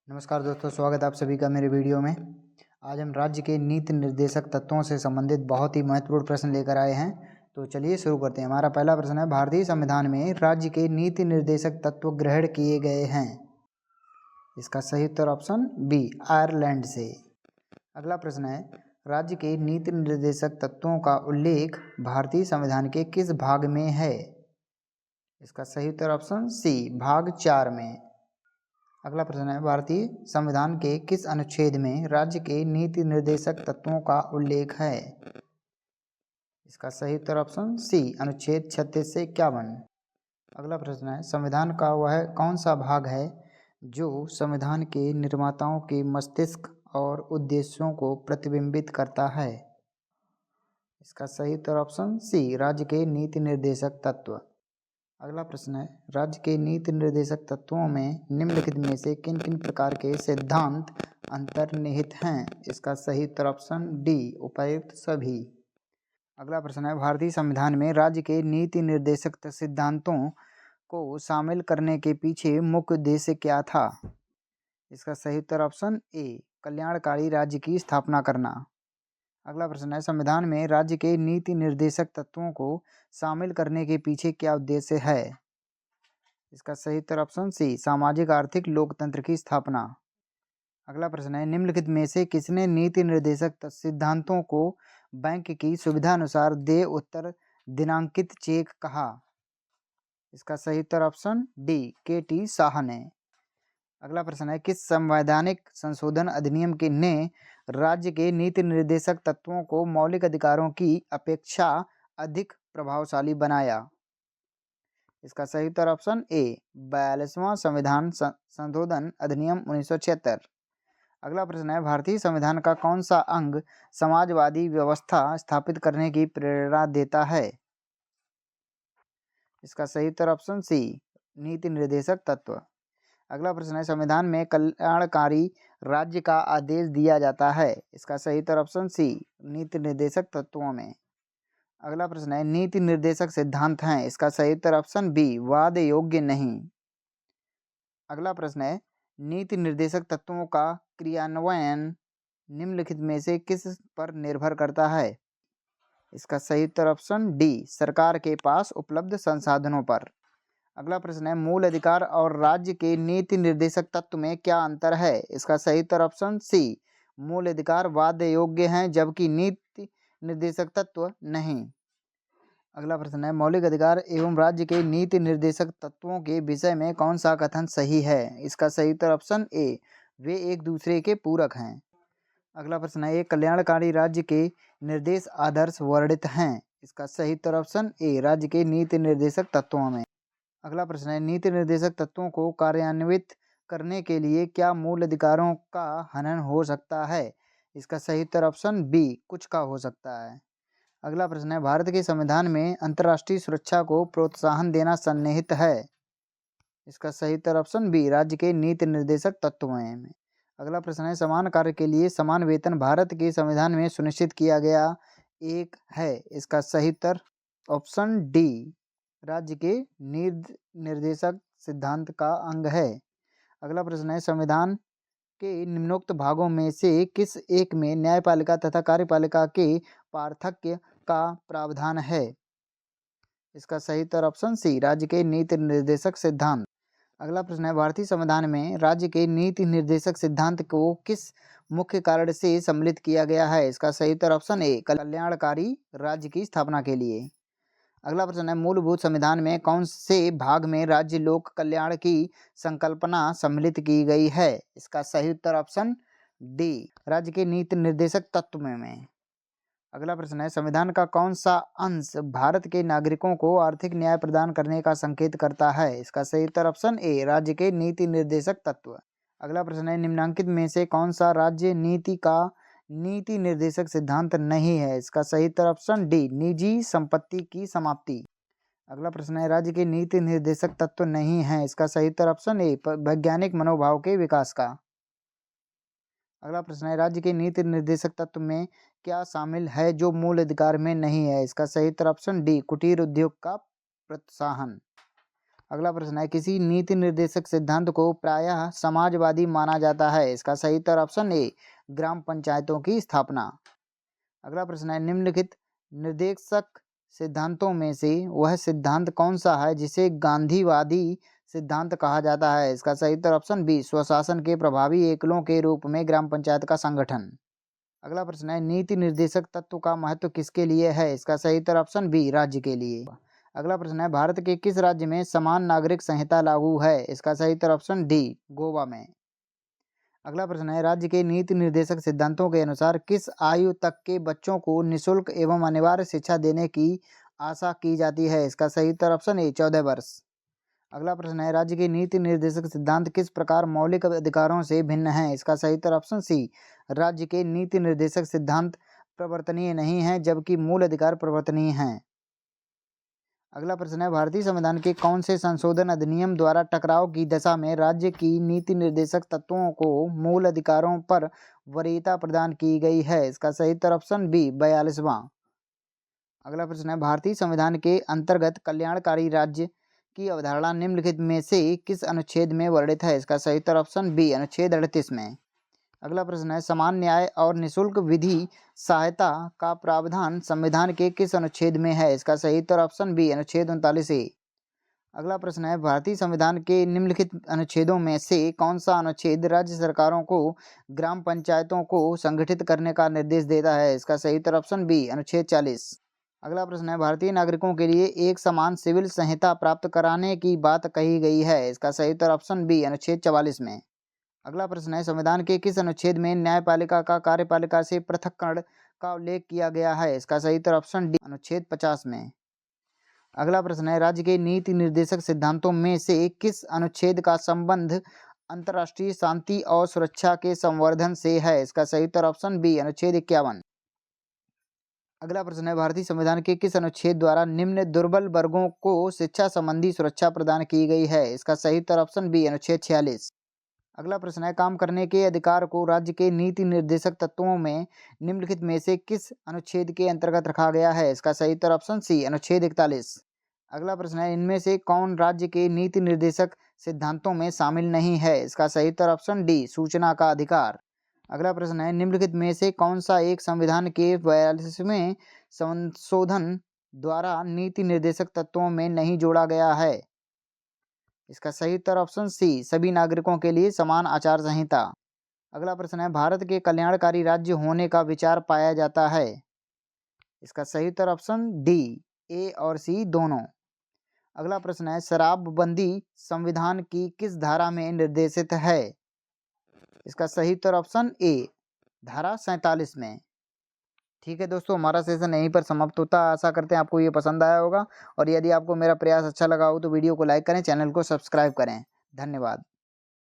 नमस्कार दोस्तों, स्वागत है आप सभी का मेरे वीडियो में। आज हम राज्य के नीति निर्देशक तत्वों से संबंधित बहुत ही महत्वपूर्ण प्रश्न लेकर आए हैं। तो चलिए शुरू करते हैं। हमारा पहला प्रश्न है, भारतीय संविधान में राज्य के नीति निर्देशक तत्व ग्रहण किए गए हैं। इसका सही उत्तर ऑप्शन बी, आयरलैंड से। अगला प्रश्न है, राज्य के नीति निर्देशक तत्वों का उल्लेख भारतीय संविधान के किस भाग में है? इसका सही उत्तर ऑप्शन सी, भाग 4 में। अगला प्रश्न है, भारतीय संविधान के किस अनुच्छेद में राज्य के नीति निर्देशक तत्वों का उल्लेख है? इसका सही उत्तर ऑप्शन सी, अनुच्छेद 36 से 51। अगला प्रश्न है, संविधान का वह कौन सा भाग है जो संविधान के निर्माताओं के मस्तिष्क और उद्देश्यों को प्रतिबिंबित करता है? इसका सही उत्तर ऑप्शन सी, राज्य के नीति निर्देशक तत्व। अगला प्रश्न है, राज्य के नीति निर्देशक तत्वों में निम्नलिखित में से किन किन प्रकार के सिद्धांत अंतर्निहित हैं? इसका सही उत्तर ऑप्शन डी, उपर्युक्त सभी। अगला प्रश्न है, भारतीय संविधान में राज्य के नीति निर्देशक सिद्धांतों को शामिल करने के पीछे मुख्य उद्देश्य क्या था? इसका सही उत्तर ऑप्शन ए, कल्याणकारी राज्य की स्थापना करना। अगला प्रश्न है, संविधान में राज्य के नीति निर्देशक तत्वों को शामिल करने के पीछे क्या उद्देश्य है? इसका सही उत्तर ऑप्शन सी, सामाजिक आर्थिक लोकतंत्र की स्थापना। अगला प्रश्न है, निम्नलिखित में से किसने नीति निर्देशक सिद्धांतों को बैंक की सुविधा अनुसार देय उत्तर दिनांकित चेक कहा? इसका सही उत्तर ऑप्शन डी, के.टी. शाह ने। अगला प्रश्न है, किस संवैधानिक संशोधन अधिनियम के ने राज्य के नीति निर्देशक तत्वों को मौलिक अधिकारों की अपेक्षा अधिक प्रभावशाली बनाया? इसका सही उत्तर ऑप्शन ए, 42वां संविधान संशोधन अधिनियम 1976। अगला प्रश्न है, भारतीय संविधान का कौन सा अंग समाजवादी व्यवस्था स्थापित करने की प्रेरणा देता है? इसका सही उत्तर ऑप्शन सी, नीति निर्देशक तत्व। अगला प्रश्न है, संविधान में कल्याणकारी राज्य का आदेश दिया जाता है। इसका सही उत्तर ऑप्शन सी, नीति निर्देशक तत्वों में। अगला प्रश्न है, नीति निर्देशक सिद्धांत हैं। इसका सही उत्तर ऑप्शन बी, वाद योग्य नहीं। अगला प्रश्न है, नीति निर्देशक तत्वों का क्रियान्वयन निम्नलिखित में से किस पर निर्भर करता है? इसका सही उत्तर ऑप्शन डी, सरकार के पास उपलब्ध संसाधनों पर। अगला प्रश्न है, मूल अधिकार और राज्य के नीति निर्देशक तत्व में क्या अंतर है? इसका सही उत्तर ऑप्शन सी, मूल अधिकार वाद्य योग्य हैं जबकि नीति निर्देशक तत्व नहीं। अगला प्रश्न है, मौलिक अधिकार एवं राज्य के नीति निर्देशक तत्वों के विषय में कौन सा कथन सही है? इसका सही उत्तर ऑप्शन ए, वे एक दूसरे के पूरक हैं। अगला प्रश्न है, एक कल्याणकारी राज्य के निर्देश आदर्श वर्णित हैं। इसका सही उत्तर ऑप्शन ए, राज्य के नीति निर्देशक तत्वों में। अगला प्रश्न है, नीति निर्देशक तत्वों को कार्यान्वित करने के लिए क्या मूल अधिकारों का हनन हो सकता है? इसका सही उत्तर ऑप्शन बी, कुछ का हो सकता है। अगला प्रश्न है, भारत के संविधान में अंतर्राष्ट्रीय सुरक्षा को प्रोत्साहन देना सन्निहित है। इसका सही उत्तर ऑप्शन बी, राज्य के नीति निर्देशक तत्वों में। अगला प्रश्न है, समान कार्य के लिए समान वेतन भारत के संविधान में सुनिश्चित किया गया एक है। इसका सही उत्तर ऑप्शन डी, राज्य के निर्देशक सिद्धांत का अंग है। अगला प्रश्न है, संविधान के निम्नोक्त भागों में से किस एक में न्यायपालिका तथा कार्यपालिका के पार्थक्य का प्रावधान है? इसका सही उत्तर ऑप्शन सी, राज्य के नीति निर्देशक सिद्धांत। अगला प्रश्न है, भारतीय संविधान में राज्य के नीति निर्देशक सिद्धांत को किस मुख्य कारण से सम्मिलित किया गया है? इसका सही उत्तर ऑप्शन ए, कल्याणकारी राज्य की स्थापना के लिए। अगला प्रश्न है, मूलभूत संविधान में कौन से भाग में राज्य लोक कल्याण की संकल्पना सम्मिलित की गई है? इसका सही उत्तर ऑप्शन डी, राज्य के नीति निर्देशक तत्व में। अगला प्रश्न है, संविधान का कौन सा अंश भारत के नागरिकों को आर्थिक न्याय प्रदान करने का संकेत करता है? इसका सही उत्तर ऑप्शन ए, राज्य के नीति निर्देशक तत्व। अगला प्रश्न है, निम्नलिखित में से कौन सा राज्य नीति का नीति निर्देशक सिद्धांत नहीं है? इसका सही उत्तर ऑप्शन डी, निजी संपत्ति की समाप्ति। अगला प्रश्न है, राज्य के नीति निर्देशक तत्व नहीं है। इसका सही उत्तर ऑप्शन ए, वैज्ञानिक मनोभाव के विकास का। अगला प्रश्न है, राज्य के नीति निर्देशक तत्व में क्या शामिल है जो मूल अधिकार में नहीं है? इसका सही उत्तर ऑप्शन डी, कुटीर उद्योग का प्रोत्साहन। अगला प्रश्न है, किसी नीति निर्देशक सिद्धांत को प्रायः समाजवादी माना जाता है। इसका सही उत्तर ऑप्शन ए, ग्राम पंचायतों की स्थापना। अगला प्रश्न है, निम्नलिखित निर्देशक सिद्धांतों में से वह सिद्धांत कौन सा है जिसे गांधीवादी सिद्धांत कहा जाता है। इसका सही उत्तर ऑप्शन बी, स्वशासन के प्रभावी एकलों के रूप में ग्राम पंचायत का संगठन। अगला प्रश्न है, नीति निर्देशक तत्व का महत्व किसके लिए है। इसका सही उत्तर ऑप्शन बी, राज्य के लिए। अगला प्रश्न है, भारत के किस राज्य में समान नागरिक संहिता लागू है। इसका सही उत्तर ऑप्शन डी, गोवा में। अगला प्रश्न है, राज्य के नीति निर्देशक सिद्धांतों के अनुसार किस आयु तक के बच्चों को निःशुल्क एवं अनिवार्य शिक्षा देने की आशा की जाती है। इसका सही उत्तर ऑप्शन ए, 14 वर्ष। अगला प्रश्न है, राज्य के नीति निर्देशक सिद्धांत किस प्रकार मौलिक अधिकारों से भिन्न है। इसका सही उत्तर ऑप्शन सी, राज्य के नीति निर्देशक सिद्धांत प्रवर्तनीय नहीं है जबकि मूल अधिकार प्रवर्तनीय हैं। अगला प्रश्न है, भारतीय संविधान के कौन से संशोधन अधिनियम द्वारा टकराव की दशा में राज्य की नीति निर्देशक तत्वों को मूल अधिकारों पर वरीयता प्रदान की गई है। इसका सही उत्तर ऑप्शन बी, 42वां। अगला प्रश्न है, भारतीय संविधान के अंतर्गत कल्याणकारी राज्य की अवधारणा निम्नलिखित में से किस अनुच्छेद में वर्णित है। इसका सही उत्तर ऑप्शन बी, अनुच्छेद 38 में। अगला प्रश्न है, समान न्याय और निःशुल्क विधि सहायता का प्रावधान संविधान के किस अनुच्छेद में है। इसका सही उत्तर ऑप्शन बी, अनुच्छेद 39A। अगला प्रश्न है, भारतीय संविधान के निम्नलिखित अनुच्छेदों में से कौन सा अनुच्छेद राज्य सरकारों को ग्राम पंचायतों को संगठित करने का निर्देश देता है। इसका सही उत्तर ऑप्शन बी, अनुच्छेद 40। अगला प्रश्न है, भारतीय नागरिकों के लिए एक समान सिविल संहिता प्राप्त कराने की बात कही गई है। इसका सही उत्तर ऑप्शन बी, अनुच्छेद 44 में। अगला प्रश्न है, संविधान के किस अनुच्छेद में न्यायपालिका का कार्यपालिका से पृथक्करण का उल्लेख किया गया है। इसका सही उत्तर ऑप्शन डी, अनुच्छेद 50 में। अगला प्रश्न है, राज्य के नीति निर्देशक सिद्धांतों में से किस अनुच्छेद का संबंध अंतर्राष्ट्रीय शांति और सुरक्षा के संवर्धन से है। इसका सही उत्तर ऑप्शन बी, अनुच्छेद 51। अगला प्रश्न है, भारतीय संविधान के किस अनुच्छेद द्वारा निम्न दुर्बल वर्गों को शिक्षा संबंधी सुरक्षा प्रदान की गई है। इसका सही उत्तर ऑप्शन बी, अनुच्छेद 46। अगला प्रश्न है, काम करने के अधिकार को राज्य के नीति निर्देशक तत्वों में निम्नलिखित में से किस अनुच्छेद के अंतर्गत रखा गया है। इसका सही उत्तर ऑप्शन सी, अनुच्छेद 41। अगला प्रश्न है, इनमें से कौन राज्य के नीति निर्देशक सिद्धांतों में शामिल नहीं है। इसका सही उत्तर ऑप्शन डी, सूचना का अधिकार। अगला प्रश्न है, निम्नलिखित में से कौन सा एक संविधान के 42वें संशोधन द्वारा नीति निर्देशक तत्वों में नहीं जोड़ा गया है। इसका सही उत्तर ऑप्शन सी, सभी नागरिकों के लिए समान आचार संहिता। अगला प्रश्न है, भारत के कल्याणकारी राज्य होने का विचार पाया जाता है। इसका सही उत्तर ऑप्शन डी, ए और सी दोनों। अगला प्रश्न है, शराबबंदी संविधान की किस धारा में निर्देशित है। इसका सही उत्तर ऑप्शन ए, धारा 47 में। ठीक है दोस्तों, हमारा सेशन यहीं पर समाप्त होता है। आशा करते हैं आपको ये पसंद आया होगा और यदि आपको मेरा प्रयास अच्छा लगा हो तो वीडियो को लाइक करें, चैनल को सब्सक्राइब करें। धन्यवाद।